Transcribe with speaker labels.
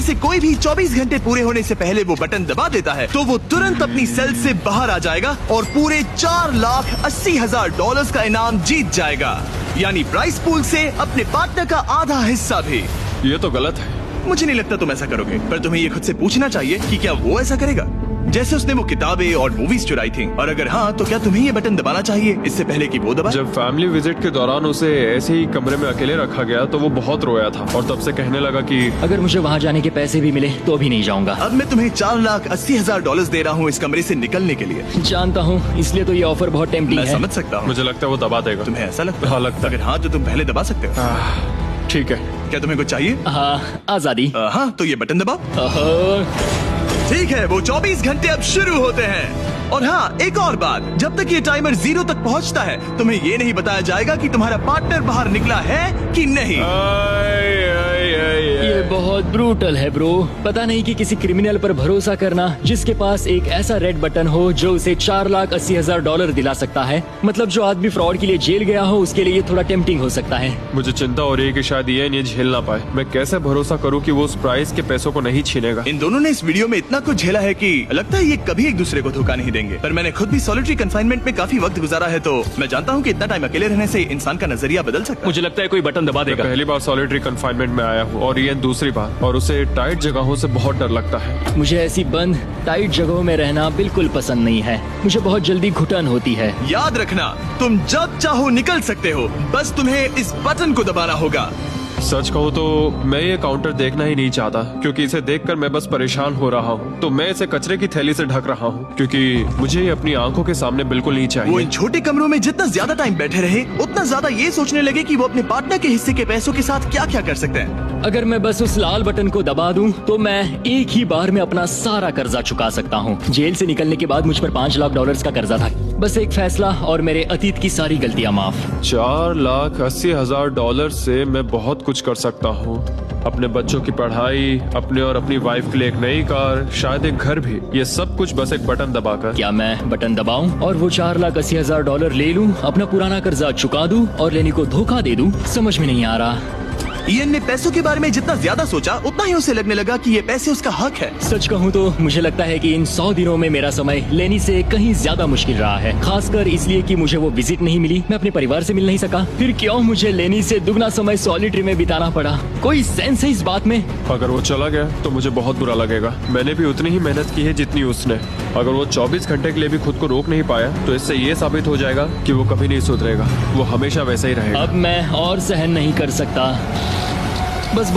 Speaker 1: से कोई भी 24 घंटे पूरे होने से पहले वो बटन दबा देता है तो वो तुरंत अपनी सेल से बाहर आ जाएगा और पूरे $4,80,000 का इनाम जीत जाएगा, यानी प्राइस पूल से अपने पार्टनर का आधा हिस्सा भी।
Speaker 2: ये तो गलत है।
Speaker 1: मुझे नहीं लगता तुम ऐसा करोगे, पर तुम्हें ये खुद से पूछना चाहिए कि क्या वो ऐसा करेगा, जैसे उसने वो किताबें और मूवीज चुराई थी। और अगर हाँ, तो क्या तुम्हें ये बटन दबाना चाहिए इससे पहले कि वो दबाए?
Speaker 2: जब फैमिली विजिट के दौरान उसे ऐसे ही कमरे में अकेले रखा गया तो वो बहुत रोया था और तब से कहने लगा कि
Speaker 3: अगर मुझे वहाँ जाने के पैसे भी मिले तो भी नहीं जाऊंगा।
Speaker 1: अब मैं तुम्हें $4,80,000 दे रहा हूँ इस कमरे से निकलने के लिए।
Speaker 3: जानता हूँ, इसलिए तो ये ऑफर बहुत टेम्पटिंग
Speaker 1: मैं
Speaker 3: है।
Speaker 1: समझ सकता हूँ।
Speaker 2: मुझे लगता है वो दबा देगा।
Speaker 1: तुम्हें ऐसा लगता है?
Speaker 2: हाँ, लगता है।
Speaker 1: अगर हाँ, तो तुम पहले दबा सकते हो।
Speaker 2: ठीक है।
Speaker 1: क्या तुम्हें कुछ चाहिए?
Speaker 3: हाँ, आजादी।
Speaker 1: हाँ, तो ये बटन दबाओ।
Speaker 3: ओहो,
Speaker 1: ठीक है, वो 24 घंटे अब शुरू होते हैं। और हाँ, एक और बात, जब तक ये टाइमर 0 तक पहुंचता है तुम्हें ये नहीं बताया जाएगा कि तुम्हारा पार्टनर बाहर निकला है कि नहीं।
Speaker 3: ये बहुत ब्रूटल है ब्रो। पता नहीं कि किसी क्रिमिनल पर भरोसा करना जिसके पास एक ऐसा रेड बटन हो जो उसे $4,80,000 दिला सकता है। मतलब जो आदमी फ्रॉड के लिए जेल गया हो उसके लिए ये थोड़ा टेम्पटिंग हो सकता है।
Speaker 2: मुझे चिंता हो रही है कि शायद ये झेल ना पाए। मैं कैसे भरोसा करूं कि वो उस प्राइस के पैसों को नहीं छीनेगा।
Speaker 1: इन दोनों ने इस वीडियो में इतना कुछ झेला है कि लगता है ये कभी एक दूसरे को धोखा नहीं देंगे। पर मैंने खुद भी सॉलिटरी कन्फाइनमेंट में काफी वक्त गुजारा है, तो मैं जानता हूँ कि इतना टाइम अकेले रहने से इंसान का नजरिया बदल सकता है।
Speaker 3: मुझे लगता है कोई बटन दबा
Speaker 2: मैं पहली बार सॉलिटरी कन्फाइनमेंट में आया हूँ और ये दूसरी बार, और उसे टाइट जगहों से बहुत डर लगता है।
Speaker 3: मुझे ऐसी बंद टाइट जगहों में रहना बिल्कुल पसंद नहीं है। मुझे बहुत जल्दी घुटन होती है।
Speaker 1: याद रखना, तुम जब चाहो निकल सकते हो, बस तुम्हें इस बटन को दबाना होगा।
Speaker 2: सच कहूँ तो मैं ये काउंटर देखना ही नहीं चाहता, क्योंकि इसे देखकर मैं बस परेशान हो रहा हूँ। तो मैं इसे कचरे की थैली से ढक रहा हूँ, क्योंकि मुझे ये अपनी आंखों के सामने बिल्कुल नहीं
Speaker 1: वो
Speaker 2: चाहिए।
Speaker 1: इन छोटे कमरों में जितना ज्यादा टाइम बैठे रहे उतना ज्यादा ये सोचने लगे कि वो अपने पार्टनर के हिस्से के पैसों के साथ क्या क्या कर सकते हैं।
Speaker 3: अगर मैं बस उस लाल बटन को दबा दूं तो मैं एक ही बार में अपना सारा कर्जा चुका सकता हूं। जेल से निकलने के बाद मुझ पर $5 लाख का कर्जा था। बस एक फैसला और मेरे अतीत की सारी गलतियां माफ।
Speaker 2: $4,80,000 से मैं बहुत कुछ कर सकता हूँ। अपने बच्चों की पढ़ाई, अपने और अपनी वाइफ के लिए एक नई कार, शायद एक घर भी। ये सब कुछ बस एक बटन दबाकर।
Speaker 3: क्या मैं बटन दबाऊं और वो $4,80,000 ले लूं, अपना पुराना कर्जा चुका दूं और लेनी को धोखा दे दूं? समझ में नहीं आ रहा।
Speaker 1: इयन ने पैसों के बारे में जितना ज्यादा सोचा उतना ही उसे लगने लगा कि ये पैसे उसका हक है।
Speaker 3: सच कहूँ तो मुझे लगता है कि इन 100 दिनों में मेरा समय लेनी से कहीं ज्यादा मुश्किल रहा है, खासकर इसलिए कि मुझे वो विजिट नहीं मिली, मैं अपने परिवार से मिल नहीं सका। फिर क्यों मुझे लेनी से दुगना समय सॉलिटरी में बिताना पड़ा? कोई सेंस है इस बात में?
Speaker 2: अगर वो चला गया तो मुझे बहुत बुरा लगेगा। मैंने भी उतनी ही मेहनत की है जितनी उसने। अगर वो 24 घंटे के लिए भी खुद को रोक नहीं पाया तो इससे ये साबित हो जाएगा कि वो कभी नहीं सुधरेगा। वो हमेशा वैसा ही रहेगा।
Speaker 3: अब मैं और सहन नहीं कर सकता। बस